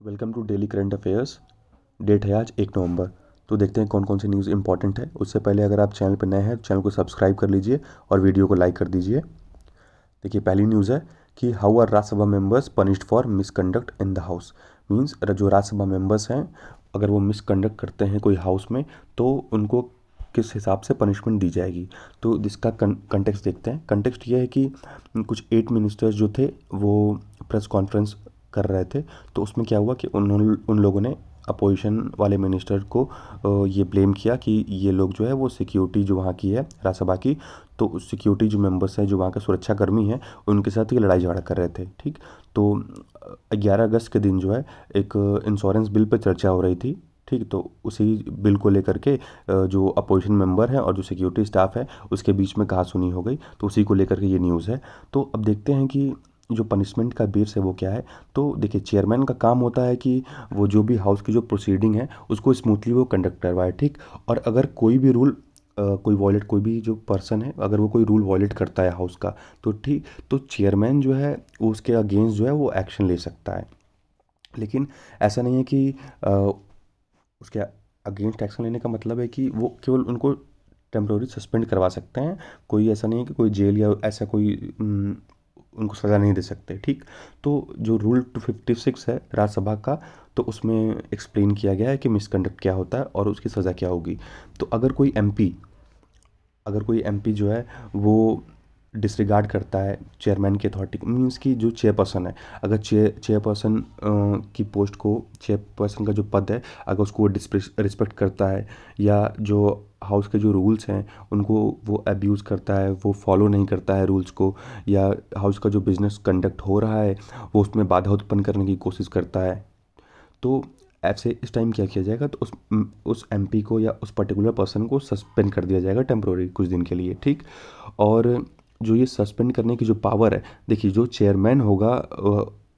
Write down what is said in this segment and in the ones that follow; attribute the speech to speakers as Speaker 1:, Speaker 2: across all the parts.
Speaker 1: Welcome to daily current affairs. Date है आज 1 नवंबर। तो देखते हैं कौन कौन सी न्यूज़ इंपॉर्टेंट है। उससे पहले अगर आप चैनल पर नए हैं तो चैनल को सब्सक्राइब कर लीजिए और वीडियो को लाइक कर दीजिए। देखिए, पहली न्यूज़ है कि how are Rajya Sabha members punished for misconduct in the house. Means जो राज्यसभा मेंबर्स हैं, अगर वो मिसकंडक्ट करते हैं कोई हाउस में तो उनको किस हिसाब से पनिशमेंट दी जाएगी। तो जिसका कंटेक्स्ट देखते हैं। कंटेक्स्ट ये है कि कुछ 8 मिनिस्टर्स जो थे वो प्रेस कॉन्फ्रेंस कर रहे थे। तो उसमें क्या हुआ कि उन लोगों ने अपोजिशन वाले मिनिस्टर को ये ब्लेम किया कि ये लोग जो है वो सिक्योरिटी जो वहाँ की है राज्यसभा की, तो सिक्योरिटी जो मेंबर्स हैं, जो वहाँ के सुरक्षाकर्मी हैं, उनके साथ ये लड़ाई झगड़ा कर रहे थे। ठीक, तो 11 अगस्त के दिन जो है एक इंश्योरेंस बिल पर चर्चा हो रही थी। ठीक, तो उसी बिल को लेकर के जो अपोजिशन मेंबर है और जो सिक्योरिटी स्टाफ है उसके बीच में कहासुनी हो गई। तो उसी को लेकर के ये न्यूज़ है। तो अब देखते हैं कि जो पनिशमेंट का बेस है वो क्या है। तो देखिए, चेयरमैन का काम होता है कि वो जो भी हाउस की जो प्रोसीडिंग है उसको स्मूथली वो कंडक्ट करवाए। ठीक, और अगर कोई भी रूल कोई भी जो पर्सन है, अगर वो कोई रूल वायलेट करता है हाउस का, तो ठीक, तो चेयरमैन जो है वो उसके अगेंस्ट जो है वो एक्शन ले सकता है। लेकिन ऐसा नहीं है कि उसके अगेंस्ट एक्शन लेने का मतलब है कि वो केवल उनको टेम्प्रोरी सस्पेंड करवा सकते हैं। कोई ऐसा नहीं है कि कोई जेल या ऐसा कोई उनको सज़ा नहीं दे सकते। ठीक, तो जो रूल 256 है राज्यसभा का, तो उसमें एक्सप्लेन किया गया है कि मिसकंडक्ट क्या होता है और उसकी सज़ा क्या होगी। तो अगर कोई एमपी जो है वो डिसरिगार्ड करता है चेयरमैन की अथॉरिटी को, मीन्स की जो चेयरपर्सन है, अगर चेयरपर्सन की पोस्ट को, चेयरपर्सन का जो पद है, अगर उसको रिस्पेक्ट करता है या जो हाउस के जो रूल्स हैं उनको वो अब्यूज़ करता है, वो फॉलो नहीं करता है रूल्स को, या हाउस का जो बिजनेस कंडक्ट हो रहा है वो उसमें बाधा उत्पन्न करने की कोशिश करता है, तो ऐसे इस टाइम क्या किया जाएगा, तो उस एमपी को या उस पर्टिकुलर पर्सन को सस्पेंड कर दिया जाएगा टेम्प्रोरी कुछ दिन के लिए। ठीक, और जो ये सस्पेंड करने की जो पावर है, देखिए जो चेयरमैन होगा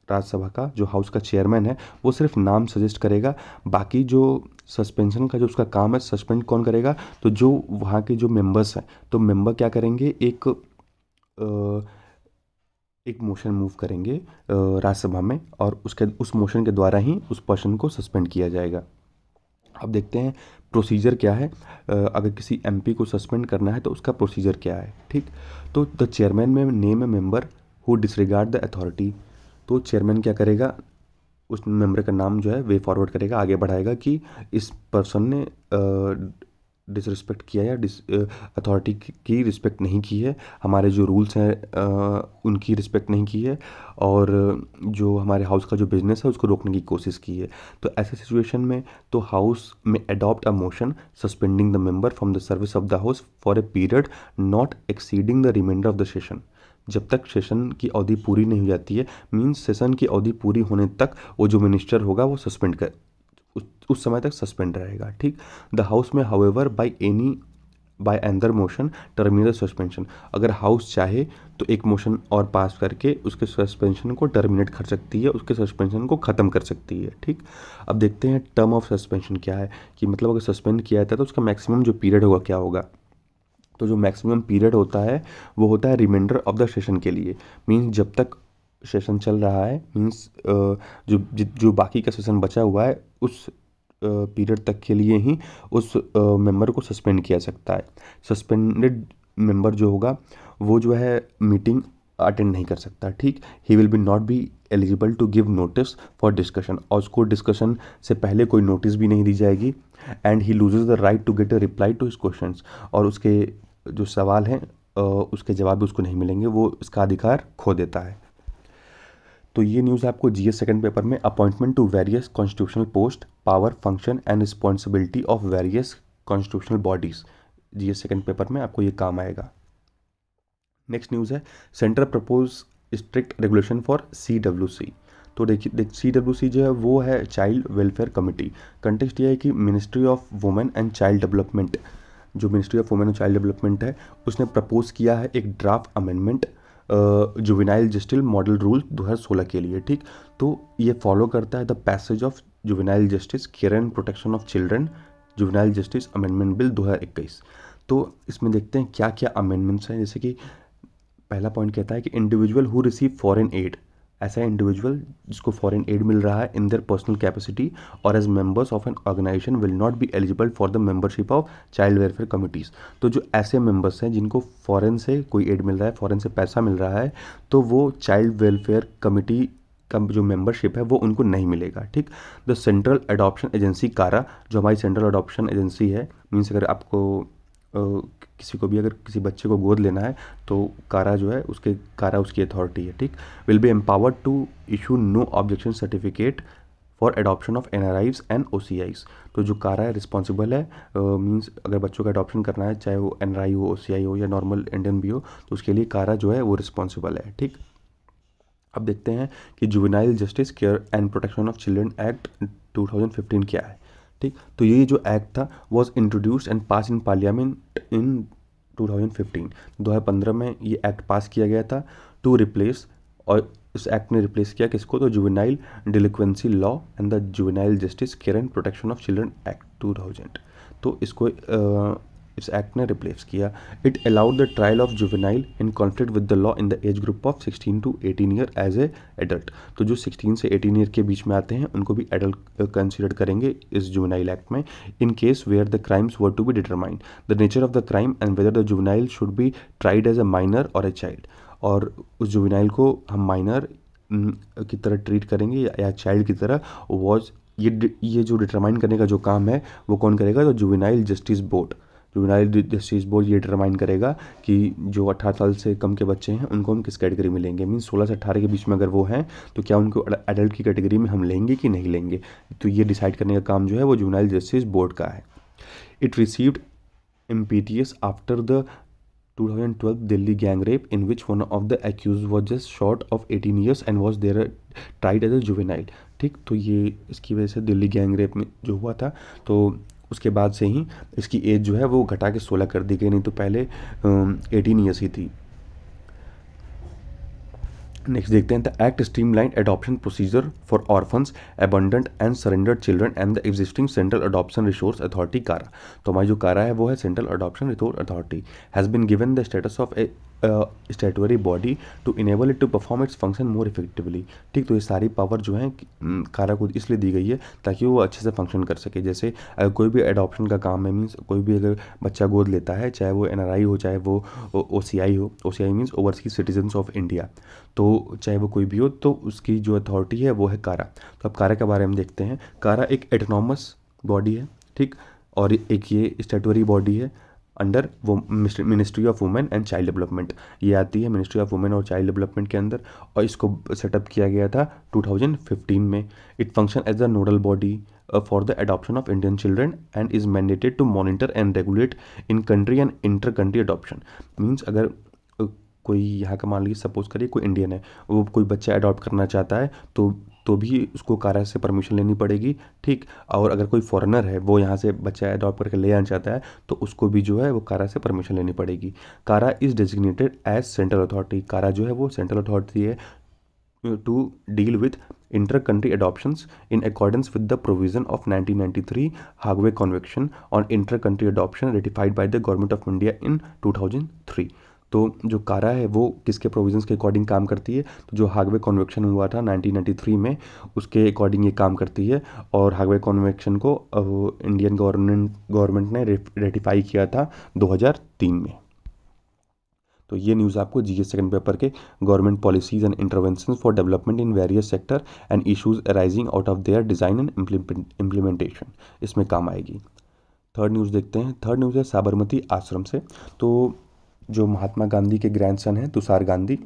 Speaker 1: राज्यसभा का, जो हाउस का चेयरमैन है, वो सिर्फ नाम सजेस्ट करेगा। बाकी जो सस्पेंशन का जो उसका काम है, सस्पेंड कौन करेगा, तो जो वहाँ के जो मेंबर्स हैं, तो मेंबर क्या करेंगे, एक मोशन मूव करेंगे राज्यसभा में, और उस मोशन के द्वारा ही उस पर्सन को सस्पेंड किया जाएगा। अब देखते हैं प्रोसीजर क्या है। अगर किसी एमपी को सस्पेंड करना है तो उसका प्रोसीजर क्या है। ठीक, तो द चेयरमैन में name A member who disregard the authority. तो चेयरमैन क्या करेगा, उस मेंबर का नाम जो है वे फॉरवर्ड करेगा, आगे बढ़ाएगा कि इस पर्सन ने डिसरिस्पेक्ट किया या अथॉरिटी की रिस्पेक्ट नहीं की है, हमारे जो रूल्स हैं उनकी रिस्पेक्ट नहीं की है, और जो हमारे हाउस का जो बिजनेस है उसको रोकने की कोशिश की है। तो ऐसे सिचुएशन में तो हाउस में adopt a motion suspending the member from the service of the house for a period not exceeding the reminder of the session. जब तक सेशन की अवधि पूरी नहीं हो जाती है, मीन्स सेशन की अवधि पूरी होने तक वो जो मिनिस्टर होगा वो सस्पेंड कर उस समय तक सस्पेंड रहेगा। ठीक, द हाउस में however by another motion terminate suspension. अगर हाउस चाहे तो एक मोशन और पास करके उसके सस्पेंशन को टर्मिनेट कर सकती है, उसके सस्पेंशन को ख़त्म कर सकती है। ठीक, अब देखते हैं टर्म ऑफ सस्पेंशन क्या है, कि मतलब अगर सस्पेंड किया जाता है तो उसका मैक्सिमम जो पीरियड होगा क्या होगा। तो जो मैक्सिमम पीरियड होता है वो होता है रिमाइंडर ऑफ द सेशन के लिए। मीन्स जब तक सेशन चल रहा है, मीन्स जो बाकी का सेशन बचा हुआ है उस पीरियड तक के लिए ही उस मेंबर को सस्पेंड किया सकता है। सस्पेंडेड मेंबर जो होगा वो जो है मीटिंग अटेंड नहीं कर सकता। ठीक, he will be not be eligible to give notice for discussion, और उसको डिस्कशन से पहले कोई नोटिस भी नहीं दी जाएगी। And he loses the right to get a reply to his questions, और उसके जो सवाल हैं उसके जवाब भी उसको नहीं मिलेंगे, वो इसका अधिकार खो देता है। तो ये न्यूज़ आपको जीएस सेकंड पेपर में appointment to various constitutional post, power, function and responsibility of various constitutional bodies, GS second paper में आपको ये काम आएगा। नेक्स्ट न्यूज़ है centre propose strict regulation for CWC। तो देखिए CWC जो है वो है चाइल्ड वेलफेयर कमेटी। कंटेक्स्ट ये है कि ministry of women and child development, जो ministry of women and child development है, उसने प्रपोज किया है एक draft amendment juvenile justice model rule 2016 के लिए। ठीक, तो ये फॉलो करता है the passage of juvenile justice care and protection of children juvenile justice amendment bill 2021। तो इसमें देखते हैं क्या क्या अमेंडमेंट्स हैं। जैसे कि पहला पॉइंट कहता है कि individual who receive foreign aid ऐसा इंडिविजुअल जिसको फॉरेन एड मिल रहा है इन देयर पर्सनल कैपेसिटी और as members of an organisation will not be eligible for the membership of child welfare committees. तो जो ऐसे मेंबर्स हैं जिनको फॉरेन से कोई एड मिल रहा है, फॉरेन से पैसा मिल रहा है, तो वो चाइल्ड वेलफेयर कमिटी का जो मेंबरशिप है वो उनको नहीं मिलेगा। ठीक। द सेंट्रल अडॉप्शन एजेंसी कारा, जो हमारी सेंट्रल अडॉप्शन एजेंसी है, मीन्स अगर आपको किसी को भी अगर किसी बच्चे को गोद लेना है तो कारा जो है कारा उसकी अथॉरिटी है। ठीक। Will be empowered to issue no objection certificate for adoption of NRIs and OCIs. तो जो कारा है रिस्पॉन्सिबल है, मीन्स अगर बच्चों का अडॉप्शन करना है, चाहे वो एनआरआई हो, ओसीआई हो या नॉर्मल इंडियन भी हो, तो उसके लिए कारा जो है वो रिस्पॉन्सिबल है। ठीक। अब देखते हैं कि juvenile justice care and protection of children act 2015 क्या है। ठीक। तो ये जो एक्ट था was introduced and pass in parliament in 2015 में ये एक्ट पास किया गया था टू रिप्लेस, और इस एक्ट ने रिप्लेस किया किसको, तो juvenile delinquency law and the juvenile justice care and protection of children act 2000। तो इसको इस एक्ट ने रिप्लेस किया। It allowed the trial of juvenile in conflict with the law in the age group of 16 to 18 year as a adult. तो जो 16 से 18 year के बीच में आते हैं उनको भी एडल्ट कंसिडर करेंगे इस जुवेनाइल एक्ट में, in case where the crimes were to be determined the nature of the crime and whether the juvenile should be tried as a minor और ए चाइल्ड। और उस जुवेनाइल को हम minor की तरह ट्रीट करेंगे या चाइल्ड की तरह, वॉज ये जो डिटरमाइन करने का जो काम है वो कौन करेगा, तो juvenile justice board. Juvenile justice board ये डिटरमाइन करेगा कि जो 18 साल से कम के बच्चे हैं उनको हम किस कैटेगरी में लेंगे, मीन्स 16 से 18 के बीच में अगर वो हैं तो क्या उनको एडल्ट की कैटेगरी में हम लेंगे कि नहीं लेंगे। तो ये डिसाइड करने का काम जो है वो जुवेनाइल जस्टिस बोर्ड का है। It received impetus after the 2012 Delhi gang rape in which one of the accused was just short of 18 years and was there tried as a juvenile। ठीक। तो ये इसकी वजह से दिल्ली गैंग रेप में जो हुआ था, तो उसके बाद से ही इसकी एज जो है वो घटा के 16 कर दी गई, नहीं तो पहले 18 ईयर्स ही थी। नेक्स्ट देखते हैं, the act streamline adoption procedure for orphans, abandoned and surrendered children and the existing central adoption resource authority CARA. तो हमारी जो कारा है वो है central adoption resource authority, has been given the status of a statutory body to enable it to perform its function more effectively. ठीक। तो ये सारी पावर जो है कारा को इसलिए दी गई है ताकि वो अच्छे से फंक्शन कर सके। जैसे अगर कोई भी एडॉप्शन का काम है, मीन्स कोई भी अगर बच्चा गोद लेता है, चाहे वो एनआरआई हो चाहे वो ओसीआई हो, OCI means overseas citizens of India, तो चाहे वो कोई भी हो, तो उसकी जो अथॉरिटी है वो है कारा। तो अब कारा के बारे में देखते हैं। कारा एक एटोनॉमस बॉडी है। ठीक। और एक ये स्टैट्यूटरी बॉडी है अंडर वो ministry of women and child development, ये आती है मिनिस्ट्री ऑफ वुमेन और चाइल्ड डेवलपमेंट के अंदर, और इसको सेटअप किया गया था 2015 में। It function as the nodal body for the adoption of Indian children and is mandated to monitor and regulate in country and inter country adoption। Means अगर कोई यहाँ का मान लीजिए सपोज करिए कोई इंडियन है, वो कोई बच्चा अडॉप्ट करना चाहता है तो भी उसको कारा से परमिशन लेनी पड़ेगी। ठीक। और अगर कोई फॉरेनर है वो यहाँ से बच्चा अडॉप्ट करके ले आना चाहता है तो उसको भी जो है वो कारा से परमिशन लेनी पड़ेगी। CARA is designated as central authority. CARA जो है वो सेंट्रल अथॉरिटी है to deal with inter country adoptions in accordance with the provision of 1993 Hague Convention on inter country adoption ratified by the Government of India in 2003। तो जो CARA है वो किसके provisions के अकॉर्डिंग काम करती है, तो जो हागवे कन्वेंशन हुआ था 1993 में उसके अकॉर्डिंग ये काम करती है। और हागवे कन्वेंशन को इंडियन गवर्नमेंट ने रेटिफाई किया था 2003 में। तो ये न्यूज़ आपको जीएस सेकंड पेपर के government policies and intervention for development in various sector and issues arising out of their design and implementation, इसमें काम आएगी। थर्ड न्यूज़ देखते हैं। थर्ड न्यूज़ है साबरमती आश्रम से। तो जो महात्मा गांधी के ग्रैंडसन हैं तुषार गांधी,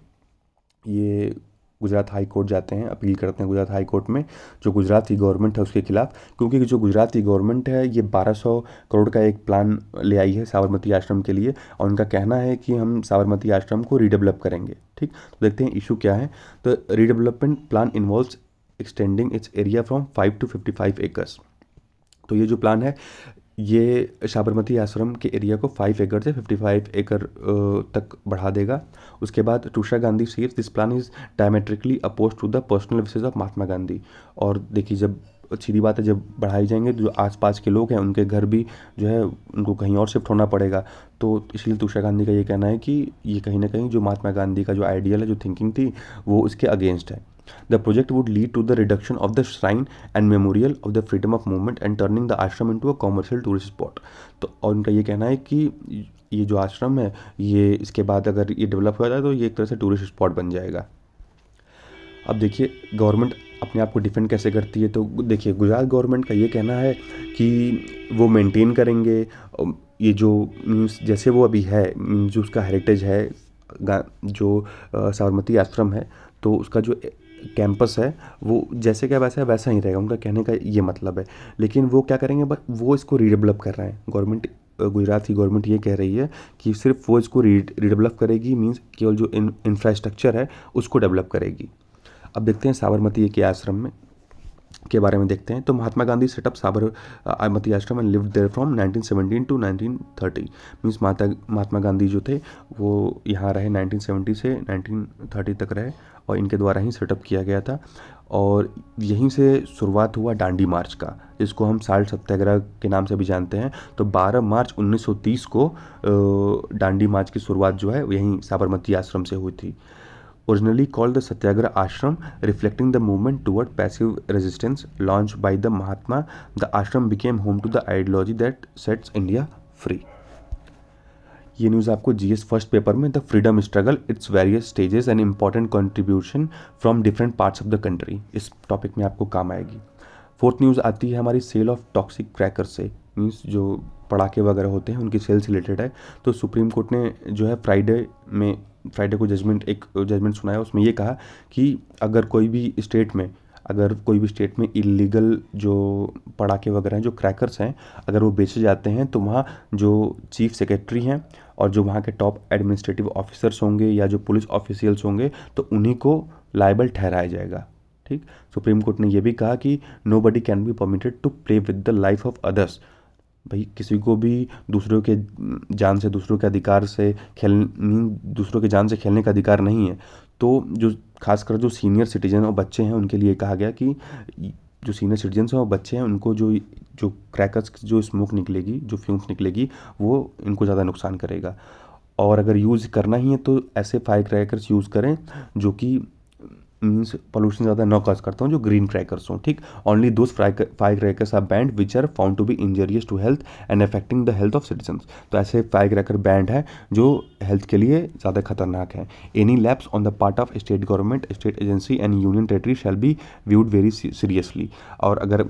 Speaker 1: ये गुजरात हाई कोर्ट जाते हैं, अपील करते हैं गुजरात हाई कोर्ट में जो गुजरात की गवर्नमेंट है उसके खिलाफ, क्योंकि जो गुजरात की गवर्नमेंट है ये 1200 करोड़ का एक प्लान ले आई है साबरमती आश्रम के लिए, और उनका कहना है कि हम साबरमती आश्रम को रीडेवलप करेंगे। ठीक। तो देखते हैं इशू क्या है। तो redevelopment plan involves extending its area from 5 to 55 acres. तो ये जो प्लान है ये साबरमती आश्रम के एरिया को 5 एकड़ से 55 एकड़ तक बढ़ा देगा। उसके बाद Tushar Gandhi says this plan is diametrically oppose to the personal wishes of Mahatma Gandhi. और देखिए जब सीधी बात है जब बढ़ाई जाएंगे तो जो आसपास के लोग हैं उनके घर भी जो है उनको कहीं और शिफ्ट होना पड़ेगा। तो इसलिए तुषार गांधी का ये कहना है कि ये कहीं ना कहीं जो महात्मा गांधी का जो आइडियल है जो थिंकिंग थी वो इसके अगेंस्ट है। The project would lead to the reduction of the shrine and memorial of the freedom of movement and turning the ashram into a commercial tourist spot. तो और उनका ये कहना है कि ये जो आश्रम है ये इसके बाद अगर ये डेवलप हो जाए तो ये एक तरह से टूरिस्ट स्पॉट बन जाएगा। अब देखिए गवर्नमेंट अपने आप को डिफेंड कैसे करती है। तो देखिए गुजरात गवर्नमेंट का ये कहना है कि वो मेंटेन करेंगे ये जो मीन्स जैसे वो अभी है, जो उसका हेरिटेज है, जो साबरमती आश्रम है, तो उसका जो कैंपस है वो जैसे क्या वैसा है वैसा ही रहेगा, उनका कहने का ये मतलब है। लेकिन वो क्या करेंगे, बस वो इसको रीडेवलप कर रहे हैं। गवर्नमेंट गुजरात की गवर्नमेंट ये कह रही है कि सिर्फ वो इसको रीडेवलप करेगी, मीन्स केवल जो इंफ्रास्ट्रक्चर है उसको डेवलप करेगी। अब देखते हैं साबरमती के आश्रम में के बारे में देखते हैं। तो Mahatma Gandhi set up Sabarmati Ashram and lived there from 1917 to 1930। Means Mahatma Gandhi जो थे वो यहाँ रहे 1970 से 1930 तक रहे और इनके द्वारा ही सेटअप किया गया था। और यहीं से शुरुआत हुआ दांडी मार्च का, जिसको हम साल्ट सत्याग्रह के नाम से भी जानते हैं। तो 12 मार्च 1930 को दांडी मार्च की शुरुआत जो है यहीं साबरमती आश्रम से हुई थी। Originally called the Satyagraha Ashram, reflecting the movement toward passive resistance launched by the Mahatma, the ashram became home to the ideology that sets India free. ये न्यूज़ आपको जीएस फर्स्ट पेपर में the freedom struggle its various stages and important contribution from different parts of the country, इस topic में आपको काम आएगी। Fourth news आती है हमारी सेल ऑफ टॉक्सिक क्रैकर से, मीन्स जो पटाखे वगैरह होते हैं उनकी सेल से रिलेटेड है। तो सुप्रीम कोर्ट ने जो है फ्राइडे को जजमेंट सुनाया, उसमें ये कहा कि अगर कोई भी स्टेट में इलीगल जो पटाखे वगैरह हैं, जो क्रैकर्स हैं, अगर वो बेचे जाते हैं तो वहाँ जो चीफ सेक्रेटरी हैं और जो वहाँ के टॉप एडमिनिस्ट्रेटिव ऑफिसर्स होंगे या जो पुलिस ऑफिशियल्स होंगे तो उन्हीं को लायबल ठहराया जाएगा। ठीक, सुप्रीम कोर्ट ने यह भी कहा कि nobody can be permitted to play with the life of others. भाई किसी को भी दूसरों के जान से, दूसरों के अधिकार से दूसरों के जान से खेलने का अधिकार नहीं है। तो जो खासकर जो सीनियर सिटीजन और बच्चे हैं उनके लिए कहा गया कि जो सीनियर सिटीजन्स हैं और बच्चे हैं उनको जो क्रैकर्स जो स्मोक निकलेगी, जो फ्यूम्स निकलेगी, वो इनको ज़्यादा नुकसान करेगा। और अगर यूज़ करना ही है तो ऐसे फायर क्रैकर्स यूज़ करें जो कि मीन्स पोल्यूशन ज़्यादा न कॉज करता हूँ, जो ग्रीन क्रैकर्स हों। ठीक, only those fire crackers are banned which are found to be injurious to health and affecting the health of citizens. तो ऐसे फायर क्रैकर बैंड है जो हेल्थ के लिए ज़्यादा खतरनाक है। Any lapse on the part of state government, state agency and union territory shall be viewed very seriously. और अगर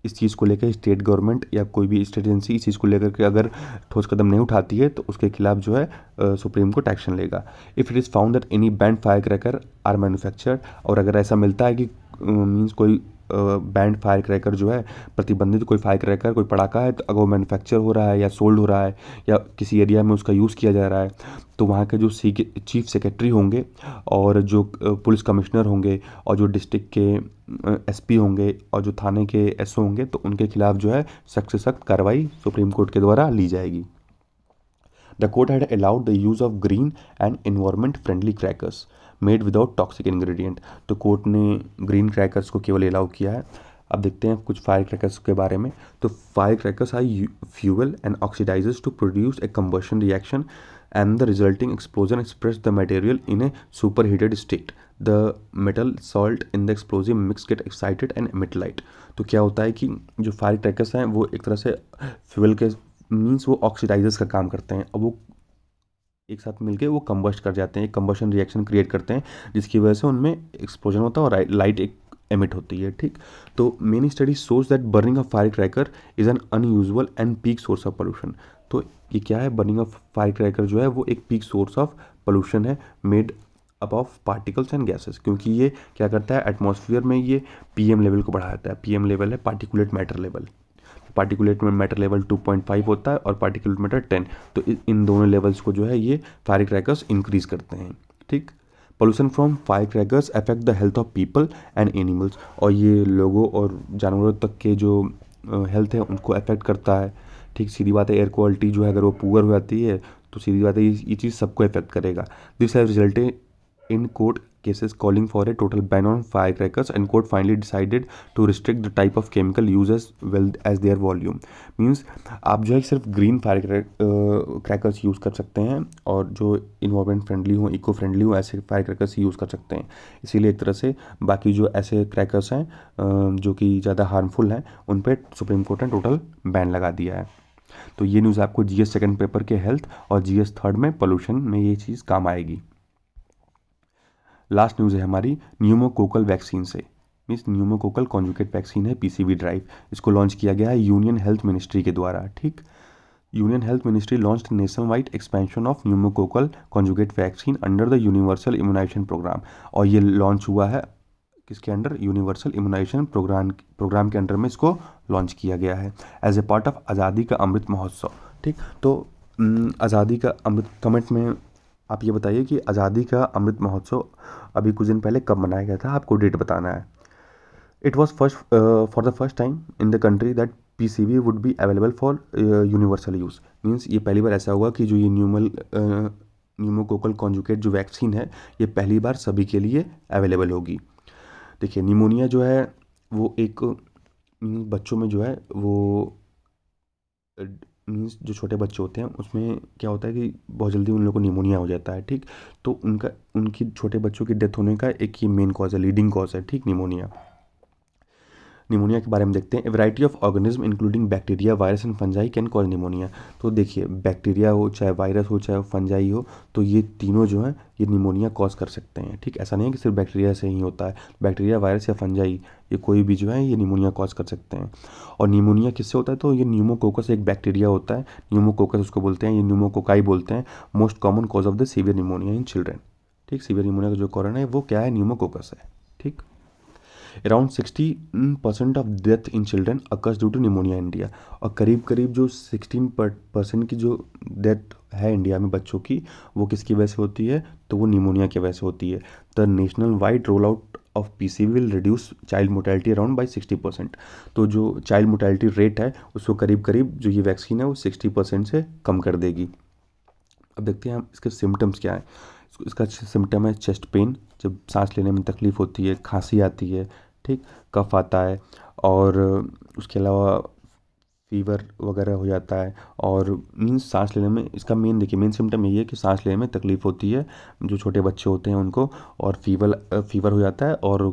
Speaker 1: इस चीज़ को लेकर स्टेट गवर्नमेंट या कोई भी स्टेट एजेंसी इस चीज़ को लेकर के अगर ठोस कदम नहीं उठाती है तो उसके खिलाफ जो है सुप्रीम कोर्ट एक्शन लेगा। If it is found that any banned fire cracker are manufactured, और अगर ऐसा मिलता है कि मीन्स कोई बैंड फायर क्रैकर जो है, प्रतिबंधित कोई फायर क्रैकर, कोई पटाखा है, तो अगर वो मैन्युफैक्चर हो रहा है या सोल्ड हो रहा है या किसी एरिया में उसका यूज़ किया जा रहा है, तो वहाँ के जो चीफ सेक्रेटरी होंगे और जो पुलिस कमिश्नर होंगे और जो डिस्ट्रिक्ट के एसपी होंगे और जो थाने के एसओ होंगे, तो उनके खिलाफ जो है सख्त से सख्त कार्रवाई सुप्रीम कोर्ट के द्वारा ली जाएगी। The court had allowed the use of green and environment friendly crackers made without toxic ingredient. तो कोर्ट ने ग्रीन क्रैकर्स को केवल अलाउ किया है। अब देखते हैं कुछ फायर क्रैकर्स के बारे में। तो fire crackers are fuel and oxidisers to produce a combustion reaction and the resulting explosion express the material in a superheated state. The metal salt in the explosive mix get excited and emit light. तो क्या होता है कि जो fire crackers हैं वो एक तरह से फ्यूल के मीन्स वो ऑक्सीडाइजर्स का काम करते हैं और वो एक साथ मिलके वो कंबस्ट कर जाते हैं, एक कंबशन रिएक्शन क्रिएट करते हैं जिसकी वजह से उनमें एक्सप्लोजन होता है और लाइट एक एमिट होती है। ठीक, तो many study shows that burning of fire cracker is an unusual and peak source of pollution. तो ये क्या है, बर्निंग ऑफ फायर क्रैकर जो है वो एक पीक सोर्स ऑफ पोल्यूशन है made up of particles and gases, क्योंकि ये क्या करता है एटमॉस्फेयर में ये पीएम लेवल को बढ़ा देता है। पीएम लेवल है particulate matter level. Particulate matter level 2.5 होता है और पार्टिकुलेट मैटर 10। तो इन दोनों लेवल्स को जो है ये फायर क्रैकर्स इंक्रीज करते हैं। ठीक, pollution from fire crackers affect the health of people and animals, और ये लोगों और जानवरों तक के जो हेल्थ है उनको अफेक्ट करता है। ठीक, सीधी बात है, एयर क्वालिटी जो है अगर वो पुअर हो जाती है तो सीधी बात है ये चीज़ सबको अफेक्ट करेगा। This have resulted in court cases calling for a total ban on firecrackers, and court finally decided to restrict the type of chemical used as well as their volume. Means आप जो है सिर्फ green fire crackers use कर सकते हैं, और जो environment friendly हो, इको फ्रेंडली हो, ऐसे फायर क्रैकर्स ही यूज़ कर सकते हैं. इसीलिए एक तरह से बाकी जो ऐसे क्रैकर्स हैं जो कि ज़्यादा हार्मफुल हैं, उन पर सुप्रीम कोर्ट ने टोटल बैन लगा दिया है. तो ये न्यूज़ आपको जीएस सेकंड पेपर के हेल्थ और जीएस थर्ड में पोल्यूशन में ये चीज़ काम आएगी. लास्ट न्यूज़ है हमारी न्यूमोकोकल वैक्सीन से. मीन्स न्यूमोकोकल कॉन्जुगेट वैक्सीन है पीसीवी ड्राइव. इसको लॉन्च किया गया है यूनियन हेल्थ मिनिस्ट्री के द्वारा. ठीक, union health ministry launched national wide expansion of pneumococcal conjugate vaccine under the universal immunisation programme. और ये लॉन्च हुआ है किसके अंडर? यूनिवर्सल इम्यूनाइजेशन प्रोग्राम के अंडर में इसको लॉन्च किया गया है एज ए पार्ट ऑफ आज़ादी का अमृत महोत्सव. ठीक, तो आज़ादी का अमृत, कमेंट में आप ये बताइए कि आज़ादी का अमृत महोत्सव अभी कुछ दिन पहले कब मनाया गया था, आपको डेट बताना है. It was for the first time in the country that PCV would be available for universal use. Means ये पहली बार ऐसा हुआ कि जो ये न्यूमोकोकल कॉन्जुगेट जो वैक्सीन है, ये पहली बार सभी के लिए अवेलेबल होगी. देखिए, निमोनिया जो है वो एक बच्चों में जो है वो मीन्स जो छोटे बच्चे होते हैं उसमें क्या होता है कि बहुत जल्दी उन लोगों को निमोनिया हो जाता है. ठीक, तो उनकी छोटे बच्चों की डेथ होने का एक ये मेन कॉज है, लीडिंग कॉज है. ठीक, निमोनिया के बारे में देखते हैं. ए variety of organism including bacteria, virus and fungi can cause pneumonia. तो देखिए, बैक्टीरिया हो, चाहे वायरस हो, चाहे फंजाई हो, तो ये तीनों जो हैं ये निमोनिया कॉज कर सकते हैं. ठीक, ऐसा नहीं है कि सिर्फ बैक्टीरिया से ही होता है. बैक्टीरिया, वायरस या फंजाई, ये कोई भी जो है ये निमोनिया कॉज कर सकते हैं. और निमोनिया किससे होता है? तो ये न्यूमोकोकस एक बैक्टीरिया होता है, न्यूमोकोकस उसको बोलते हैं, ये न्यूमोकोकाई बोलते हैं. Most common cause of the severe pneumonia in children. ठीक, सीवियर निमोनिया का जो कारण है वो क्या है? न्यूमोकोकस है. ठीक, around 16% of death in children occurs due to pneumonia India. और करीब जो 16% की जो डेथ है इंडिया में बच्चों की, वो किसकी वजह से होती है? तो वो निमोनिया की वजह से होती है. The national wide roll out of PCV will reduce child mortality around by 60%. तो जो चाइल्ड मोर्टेलिटी रेट है उसको करीब जो ये वैक्सीन है वो 60% से कम कर देगी. अब देखते हैं हम इसके सिम्टम्स क्या है. इसका सिम्टम है चेस्ट पेन, जब सांस लेने में तकलीफ़ होती है, खांसी आती है. ठीक, कफ आता है, और उसके अलावा फीवर वगैरह हो जाता है. और मीन्स सांस लेने में इसका मेन सिम्टम यही है कि सांस लेने में तकलीफ़ होती है जो छोटे बच्चे होते हैं उनको. और फीवर हो जाता है, और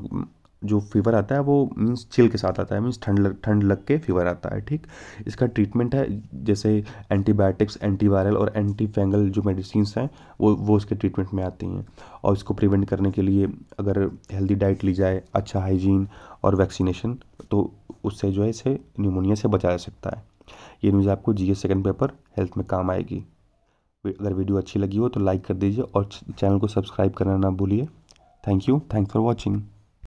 Speaker 1: जो फीवर आता है वो मीन्स चिल के साथ आता है, मीन्स ठंड लग के फीवर आता है. ठीक, इसका ट्रीटमेंट है जैसे एंटीबायोटिक्स, एंटीवायरल और एंटी फंगल जो मेडिसिन्स हैं वो इसके ट्रीटमेंट में आती हैं. और इसको प्रिवेंट करने के लिए अगर हेल्दी डाइट ली जाए, अच्छा हाइजीन और वैक्सीनेशन, तो उससे जो है इसे न्यूमोनिया से बचाया जा सकता है. ये न्यूज़ आपको जीएस सेकंड पेपर हेल्थ में काम आएगी. अगर वीडियो अच्छी लगी हो तो लाइक कर दीजिए और चैनल को सब्सक्राइब करना ना भूलिए. Thank you, thanks for watching.